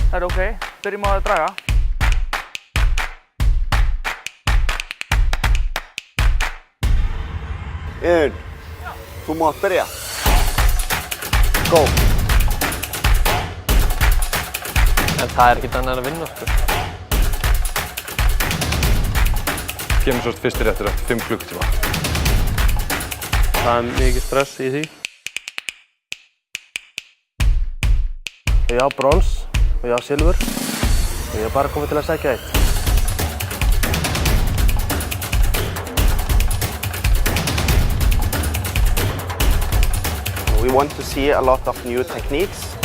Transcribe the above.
Það er ok. Byrjum á að draga. Iðunn, þú mátt byrja. Go. En það er ekkert annað en að vinna, sko. Kemur svo fyrstir eftir 5 klukkutíma. Það er mikið stress í því. Ég á brons og ég á silfur og ég er bara komið til að sækja eitt. We want to see a lot of new techniques